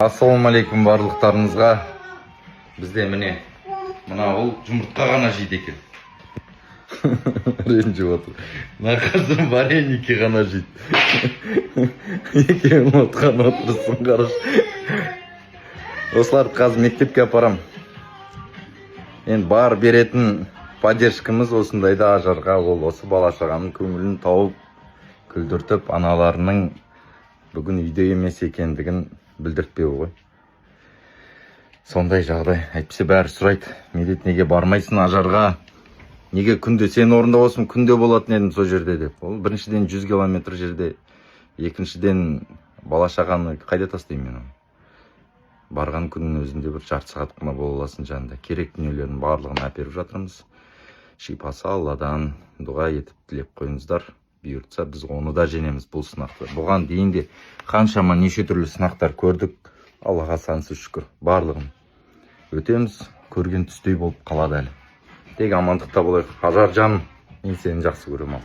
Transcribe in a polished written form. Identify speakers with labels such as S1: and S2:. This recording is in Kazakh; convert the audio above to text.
S1: Ассалаумағалейкум барлықтарыңызға. Бізде міне мына ол жұмыртқа ғана жейді екен. Ренжіп отыр. Мына қазір вареники ғана жейді. Екеуін отқан отырсын қараш. Осыларды қазір мектепке апарам. Енді бар беретін поддержкамыз осындайда ажарға, ол осы бала-шағаның көңілін тауып, күлдіртіп, аналарының бүгін үйде емес екендігін білдіртпеу ғой. Сондай жағдай. Әйтпесе бәрі сұрайды. Медет, неге бармайсың ажарға? Неге күнде сен орында болсын, күнде болатын едім сол жерде деп. Ол біріншіден 100 километр жерде, екіншіден бала-шағаны қайда тастаймын мен? Барған күннің өзінде бір жарты сағат қана бола аласың жанында. Керек дүниелердің барлығын әперіп жатырмыз. Шипасы Алладан, дұға етіп тілеп қойыңыздар. Бұйыртса біз оны да женеміз бұл сынақты. Бұған дейін де қаншама неше түрлі сынақтар көрдік. Аллаға сансыз шүкір. Барлығын өтеміз, көрген түстей болып қалады әлі. Тек амандықта болайық. Ажар жаным, мен сені жақсы көремін.